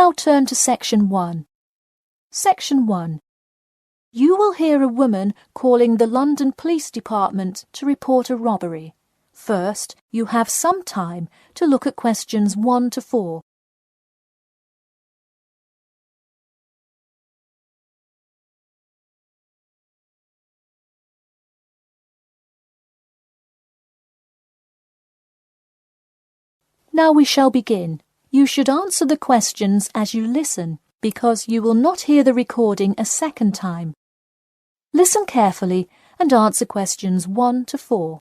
Now turn to Section 1. Section 1. You will hear a woman calling the London Police Department to report a robbery. First, you have some time to look at questions 1 to 4. Now we shall begin. You should answer the questions as you listen, because you will not hear the recording a second time. Listen carefully and answer questions 1 to 4.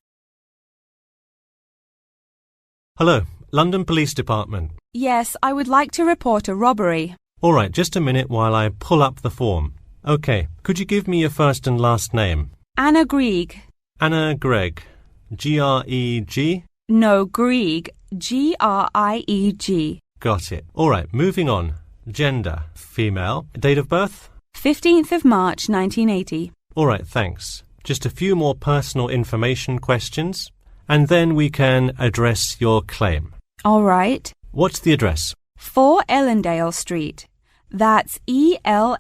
Hello, London Police Department. Yes, I would like to report a robbery. All right, just a minute while I pull up the form. OK, could you give me your first and last name? Anna Grieg. Anna Gregg. G-R-E-G? No, Grieg. G-R-I-E-G. Got it. All right, moving on. Gender, female. Date of birth? 15th of March, 1980. All right, thanks. Just a few more personal information questions, and then we can address your claim. All right. What's the address? 4 Ellendale Street. That's E-L-L-E-N-D-A-L-E.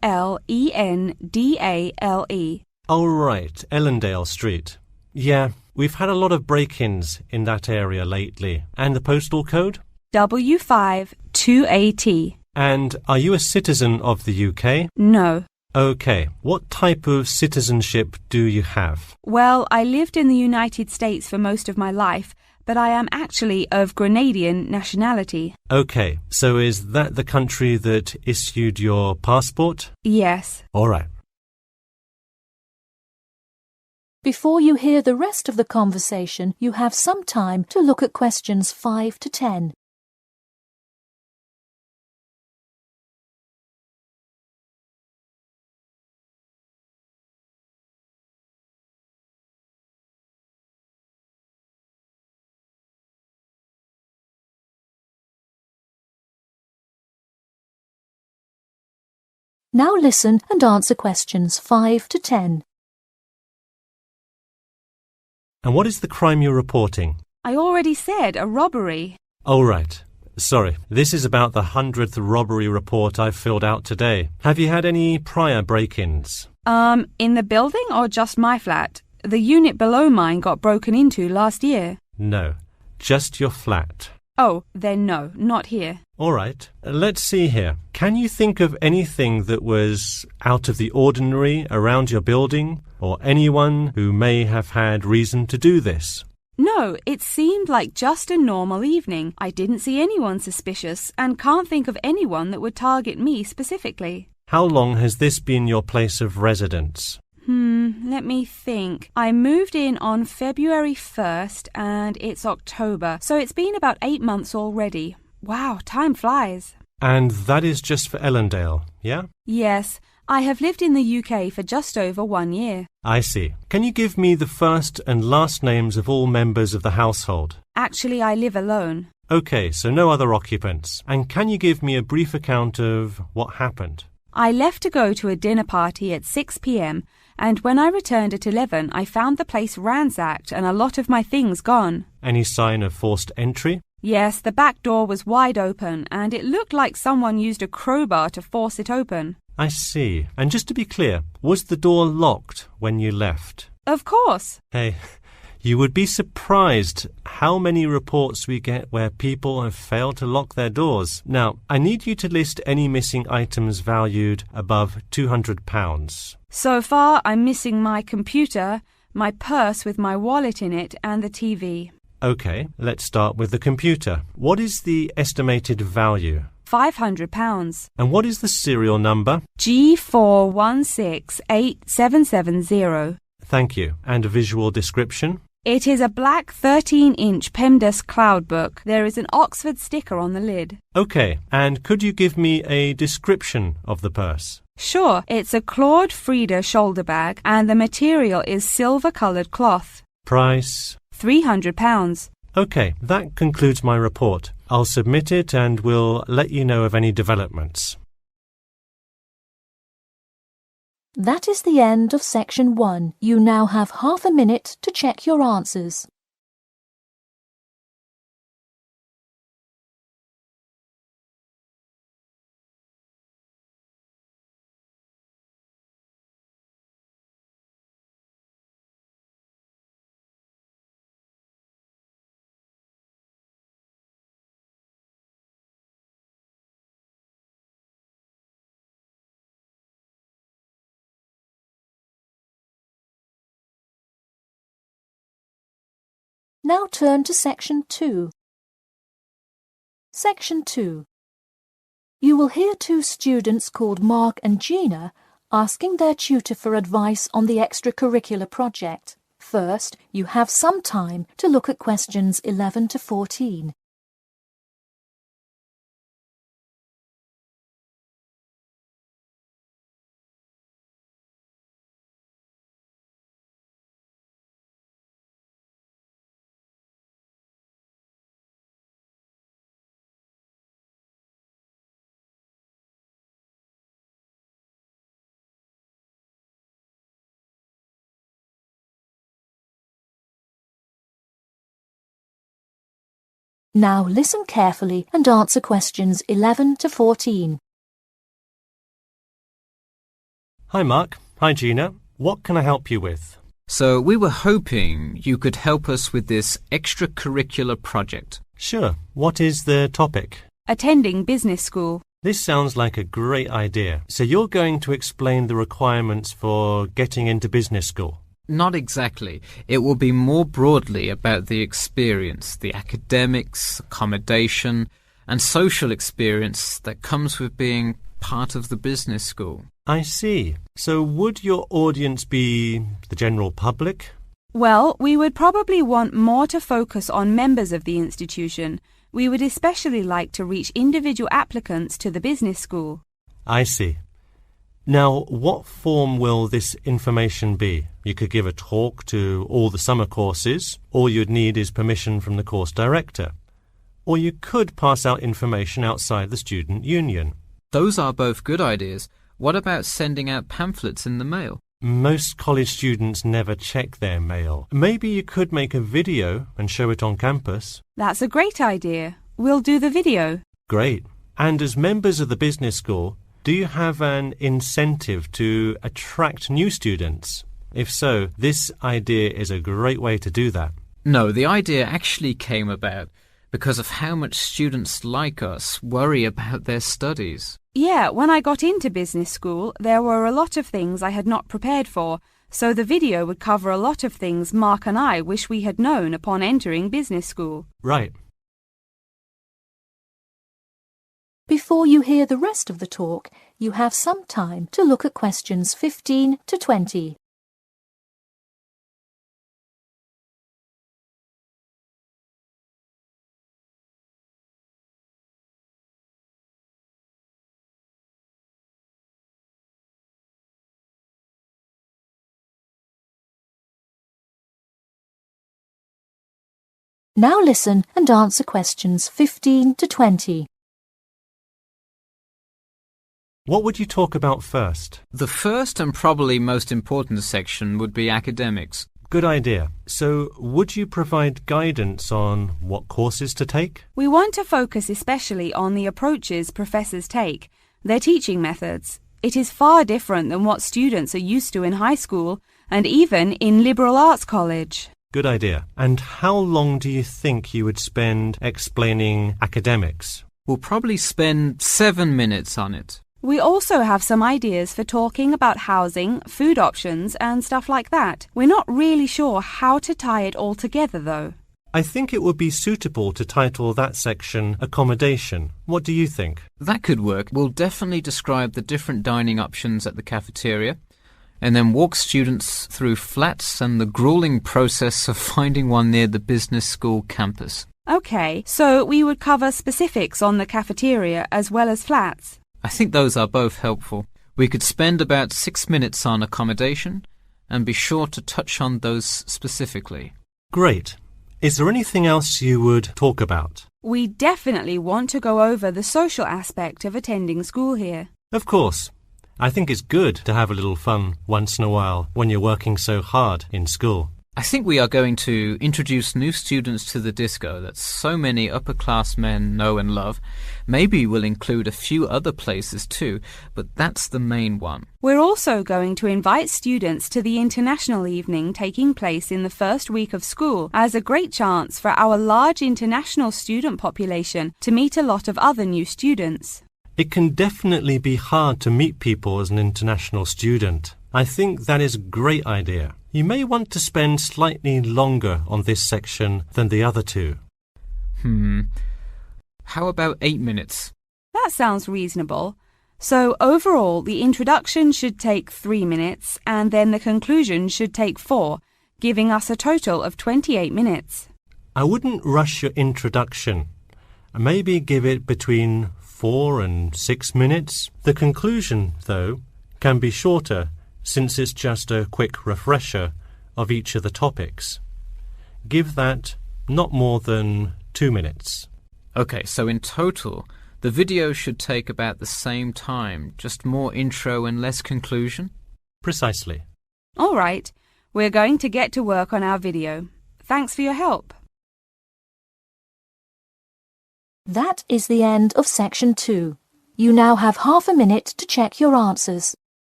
Oh, right, Ellendale Street. Yeah, we've had a lot of break-ins in that area lately. And the postal code? W5 2AT. And are you a citizen of the UK? No. OK. What type of citizenship do you have? Well, I lived in the United States for most of my life, but I am actually of Grenadian nationality. OK. So is that the country that issued your passport? Yes. All right. Before you hear the rest of the conversation, you have some time to look at questions 5 to 10. Now listen and answer questions 5 to 10. And what is the crime you're reporting? I already said a robbery. Oh, right. Sorry. This is about the 100th robbery report I've filled out today. Have you had any prior break-ins? In the building or just my flat? The unit below mine got broken into last year. No. Just your flat. Oh, then no, not here. All right. Let's see here. Can you think of anything that was out of the ordinary around your building, or anyone who may have had reason to do this? No, it seemed like just a normal evening. I didn't see anyone suspicious and can't think of anyone that would target me specifically. How long has this been your place of residence? Let me think. I moved in on February 1st and it's October, so it's been about 8 months already. Wow, time flies. And that is just for Ellendale, yeah? Yes, I have lived in the UK for just over 1 year. I see. Can you give me the first and last names of all members of the household? Actually, I live alone. OK, so no other occupants. And can you give me a brief account of what happened? I left to go to a dinner party at 6 p.m. and when I returned at 11, I found the place ransacked and a lot of my things gone. Any sign of forced entry? Yes, the back door was wide open and it looked like someone used a crowbar to force it open. I see. And just to be clear, was the door locked when you left? Of course. Hey, you would be surprised how many reports we get where people have failed to lock their doors. Now, I need you to list any missing items valued above £200. So far, I'm missing my computer, my purse with my wallet in it, and the TV. OK, let's start with the computer. What is the estimated value? £500. And what is the serial number? G41687770. Thank you. And a visual description? It is a black 13-inch PEMDAS cloud book. There is an Oxford sticker on the lid. OK, and could you give me a description of the purse? Sure, it's a Claude Frieda shoulder bag and the material is silver-coloured cloth. Price? £300. OK, that concludes my report. I'll submit it and we'll let you know of any developments. That is the end of Section 1. You now have half a minute to check your answers. Now turn to Section 2. Section 2. You will hear two students called Mark and Gina asking their tutor for advice on the extracurricular project. First, you have some time to look at questions 11 to 14. Now listen carefully and answer questions 11 to 14. Hi Mark. Hi Gina. What can I help you with? So we were hoping you could help us with this extracurricular project. Sure. What is the topic? Attending business school. This sounds like a great idea. So you're going to explain the requirements for getting into business school? Not exactly. It will be more broadly about the experience, the academics, accommodation, and social experience that comes with being part of the business school. I see. So would your audience be the general public? Well, we would probably want more to focus on members of the institution. We would especially like to reach individual applicants to the business school. I see. Now, what form will this information be? You could give a talk to all the summer courses. All you'd need is permission from the course director. Or you could pass out information outside the student union. Those are both good ideas. What about sending out pamphlets in the mail? Most college students never check their mail. Maybe you could make a video and show it on campus. That's a great idea. We'll do the video. Great. And as members of the business school, do you have an incentive to attract new students? If so, this idea is a great way to do that. No, the idea actually came about because of how much students like us worry about their studies. Yeah, when I got into business school, there were a lot of things I had not prepared for, so the video would cover a lot of things Mark and I wish we had known upon entering business school. Right. Before you hear the rest of the talk, you have some time to look at questions 15 to 20. Now listen and answer questions 15 to 20. What would you talk about first? The first and probably most important section would be academics. Good idea. So, would you provide guidance on what courses to take? We want to focus especially on the approaches professors take, their teaching methods. It is far different than what students are used to in high school and even in liberal arts college. Good idea. And how long do you think you would spend explaining academics? We'll probably spend 7 minutes on it. We also have some ideas for talking about housing, food options and stuff like that. We're not really sure how to tie it all together though. I think it would be suitable to title that section Accommodation. What do you think? That could work. We'll definitely describe the different dining options at the cafeteria and then walk students through flats and the grueling process of finding one near the business school campus. Okay, so we would cover specifics on the cafeteria as well as flats. I think those are both helpful. We could spend about 6 minutes on accommodation and be sure to touch on those specifically. Great. Is there anything else you would talk about? We definitely want to go over the social aspect of attending school here. Of course. I think it's good to have a little fun once in a while when you're working so hard in school. I think we are going to introduce new students to the disco that so many upper-class men know and love. Maybe we'll include a few other places too, but that's the main one. We're also going to invite students to the international evening taking place in the first week of school as a great chance for our large international student population to meet a lot of other new students. It can definitely be hard to meet people as an international student. I think that is a great idea. You may want to spend slightly longer on this section than the other two. How about 8 minutes? That sounds reasonable. So overall, the introduction should take 3 minutes and then the conclusion should take 4, giving us a total of 28 minutes. I wouldn't rush your introduction. Maybe give it between 4 and 6 minutes. The conclusion, though, can be shorter since it's just a quick refresher of each of the topics. Give that not more than 2 minutes. Okay, so in total, the video should take about the same time, just more intro and less conclusion? Precisely. All right, we're going to get to work on our video. Thanks for your help. That is the end of section 2. You now have half a minute to check your answers.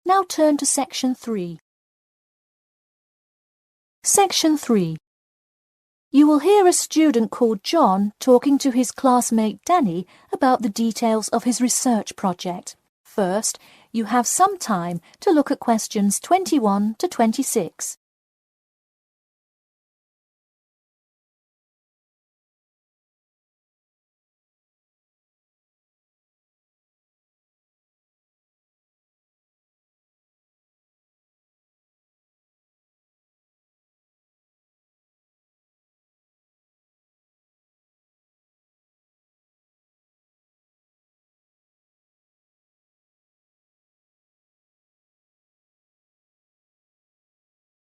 Now turn to section 3. Section 3. You will hear a student called John talking to his classmate Danny about the details of his research project. First, you have some time to look at questions 21 to 26.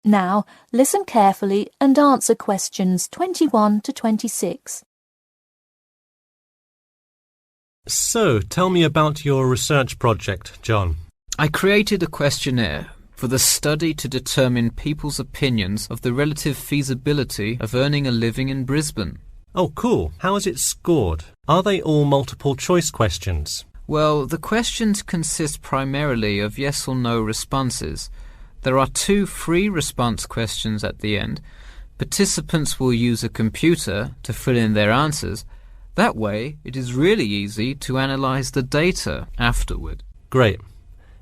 Now, listen carefully and answer questions 21 to 26. So, tell me about your research project, John. I created a questionnaire for the study to determine people's opinions of the relative feasibility of earning a living in Brisbane. Oh, cool. How is it scored? Are they all multiple choice questions? Well, the questions consist primarily of yes or no responses. There are 2 free response questions at the end. Participants will use a computer to fill in their answers. That way, it is really easy to analyze the data afterward. Great.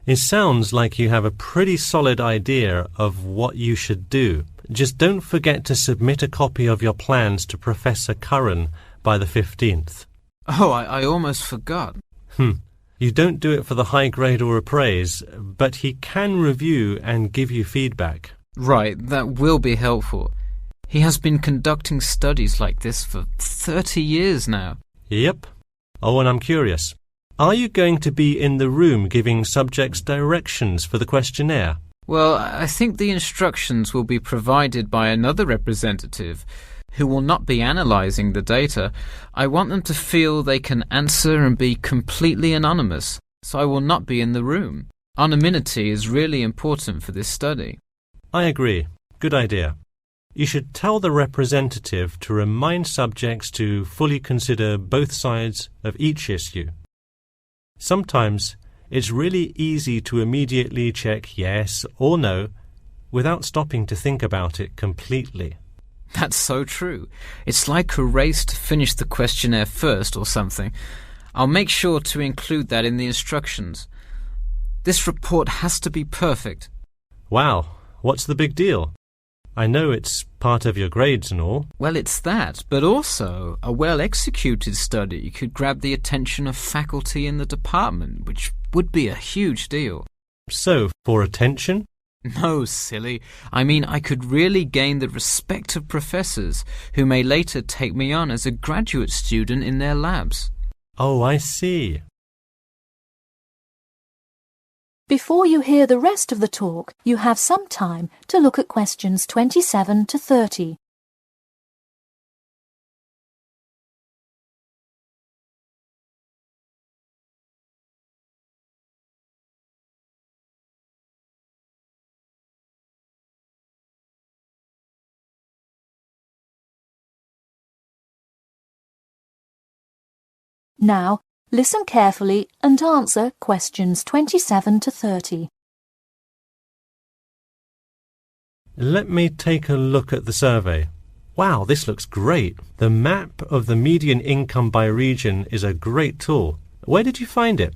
It sounds like you have a pretty solid idea of what you should do. Just don't forget to submit a copy of your plans to Professor Curran by the 15th. Oh, I almost forgot. You don't do it for the high grade or a praise, but he can review and give you feedback. Right, that will be helpful. He has been conducting studies like this for 30 years now. Yep. Oh, and I'm curious. Are you going to be in the room giving subjects directions for the questionnaire? Well, I think the instructions will be provided by another representative who will not be analysing the data. I want them to feel they can answer and be completely anonymous, so I will not be in the room. Anonymity is really important for this study. I agree. Good idea. You should tell the representative to remind subjects to fully consider both sides of each issue. Sometimes it's really easy to immediately check yes or no without stopping to think about it completely. That's so true. It's like a race to finish the questionnaire first or something. I'll make sure to include that in the instructions. This report has to be perfect. Wow, what's the big deal? I know it's part of your grades and all. Well, it's that, but also a well-executed study could grab the attention of faculty in the department, which would be a huge deal. So, for attention? No, silly. I mean, I could really gain the respect of professors who may later take me on as a graduate student in their labs. Oh, I see. Before you hear the rest of the talk, you have some time to look at questions 27 to 30. Now, listen carefully and answer questions 27 to 30. Let me take a look at the survey. Wow, this looks great. The map of the median income by region is a great tool. Where did you find it?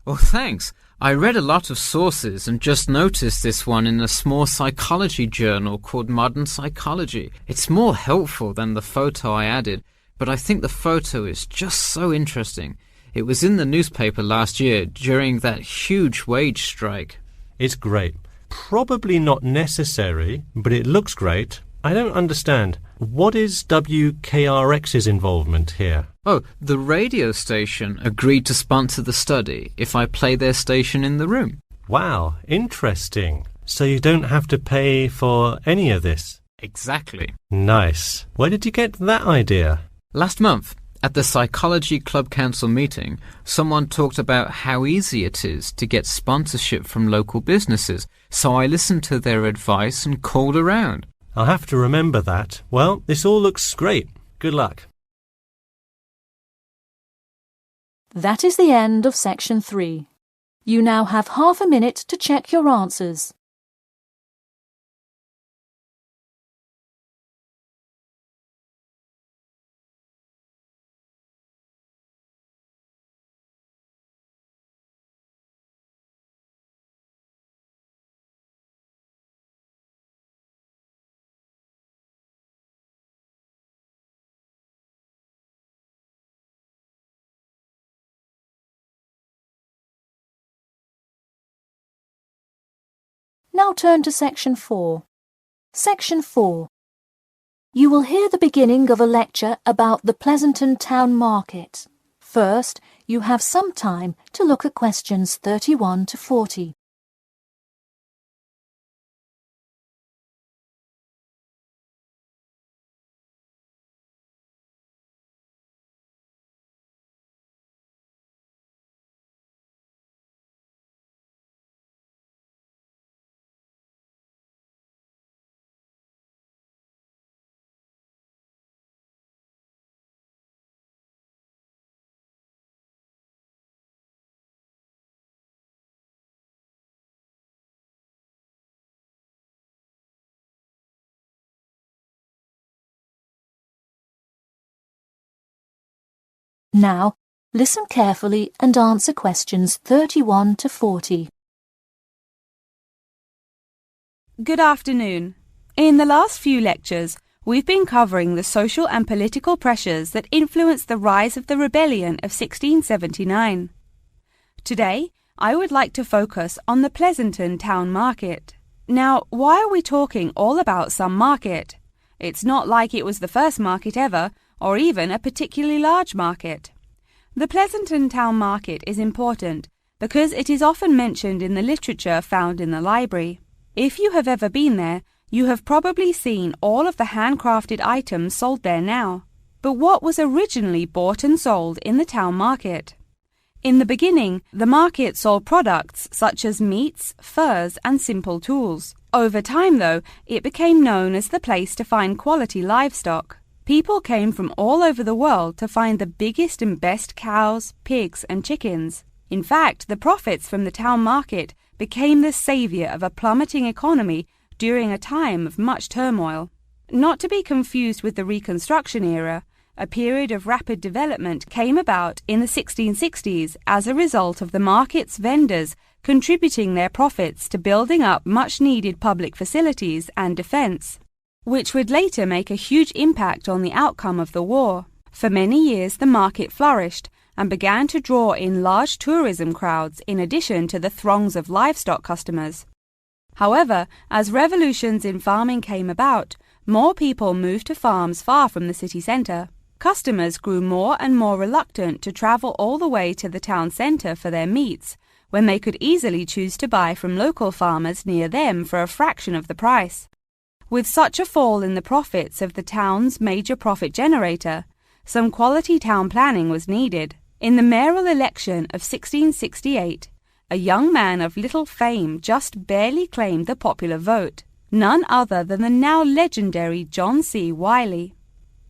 Oh, thanks. I read a lot of sources and just noticed this one in a small psychology journal called Modern Psychology. It's more helpful than the photo I added, but I think the photo is just so interesting. It was in the newspaper last year during that huge wage strike. It's great. Probably not necessary, but it looks great. I don't understand. What is WKRX's involvement here? Oh, the radio station agreed to sponsor the study if I play their station in the room. Wow, interesting. So you don't have to pay for any of this? Exactly. Nice. Where did you get that idea? Last month, at the Psychology Club Council meeting, someone talked about how easy it is to get sponsorship from local businesses, so I listened to their advice and called around. I'll have to remember that. Well, this all looks great. Good luck. That is the end of section 3. You now have half a minute to check your answers. Now turn to section 4. Section 4. You will hear the beginning of a lecture about the Pleasanton Town Market. First, you have some time to look at questions 31 to 40. Now, listen carefully and answer questions 31 to 40. Good afternoon. In the last few lectures, we've been covering the social and political pressures that influenced the rise of the rebellion of 1679. Today, I would like to focus on the Pleasanton Town Market. Now, why are we talking all about some market? It's not like it was the first market ever, or even a particularly large market. The Pleasanton Town Market is important because it is often mentioned in the literature found in the library. If you have ever been there, you have probably seen all of the handcrafted items sold there now. But what was originally bought and sold in the town market? In the beginning, the market sold products such as meats, furs, and simple tools. Over time, though, it became known as the place to find quality livestock. People came from all over the world to find the biggest and best cows, pigs, and chickens. In fact, the profits from the town market became the savior of a plummeting economy during a time of much turmoil. Not to be confused with the Reconstruction era, a period of rapid development came about in the 1660s as a result of the market's vendors contributing their profits to building up much-needed public facilities and defense, which would later make a huge impact on the outcome of the war. For many years, the market flourished and began to draw in large tourism crowds in addition to the throngs of livestock customers. However, as revolutions in farming came about, more people moved to farms far from the city centre. Customers grew more and more reluctant to travel all the way to the town centre for their meats, when they could easily choose to buy from local farmers near them for a fraction of the price. With such a fall in the profits of the town's major profit generator, some quality town planning was needed. In the mayoral election of 1668, a young man of little fame just barely claimed the popular vote, none other than the now legendary John C. Wiley.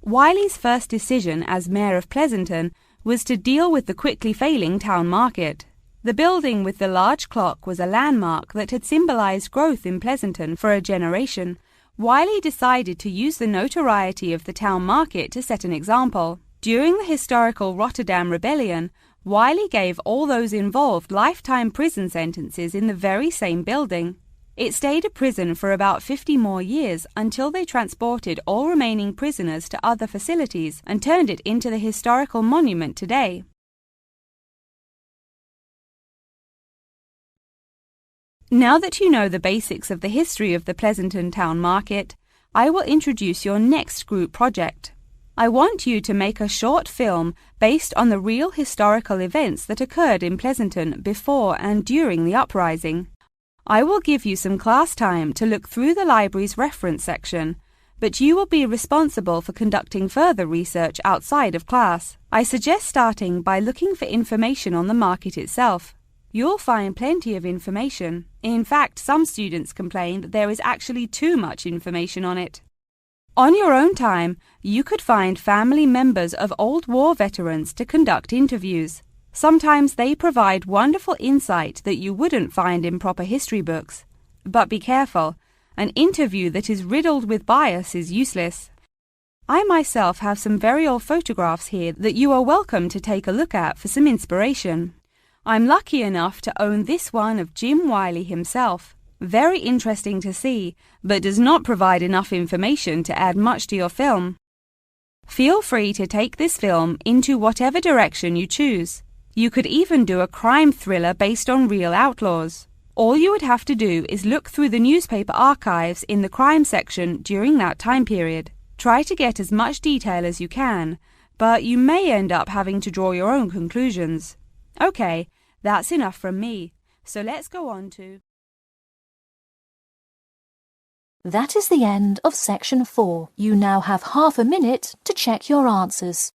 Wiley's first decision as mayor of Pleasanton was to deal with the quickly failing town market. The building with the large clock was a landmark that had symbolized growth in Pleasanton for a generation. Wiley decided to use the notoriety of the town market to set an example. During the historical Rotterdam Rebellion, Wiley gave all those involved lifetime prison sentences in the very same building. It stayed a prison for about 50 more years until they transported all remaining prisoners to other facilities and turned it into the historical monument today. Now that you know the basics of the history of the Pleasanton Town Market, I will introduce your next group project. I want you to make a short film based on the real historical events that occurred in Pleasanton before and during the uprising. I will give you some class time to look through the library's reference section, but you will be responsible for conducting further research outside of class. I suggest starting by looking for information on the market itself. You'll find plenty of information. In fact, some students complain that there is actually too much information on it. On your own time, you could find family members of old war veterans to conduct interviews. Sometimes they provide wonderful insight that you wouldn't find in proper history books. But be careful, an interview that is riddled with bias is useless. I myself have some very old photographs here that you are welcome to take a look at for some inspiration. I'm lucky enough to own this one of Jim Wiley himself. Very interesting to see, but does not provide enough information to add much to your film. Feel free to take this film into whatever direction you choose. You could even do a crime thriller based on real outlaws. All you would have to do is look through the newspaper archives in the crime section during that time period. Try to get as much detail as you can, but you may end up having to draw your own conclusions. Okay, that's enough from me, so let's go on to... That is the end of section 4. You now have half a minute to check your answers.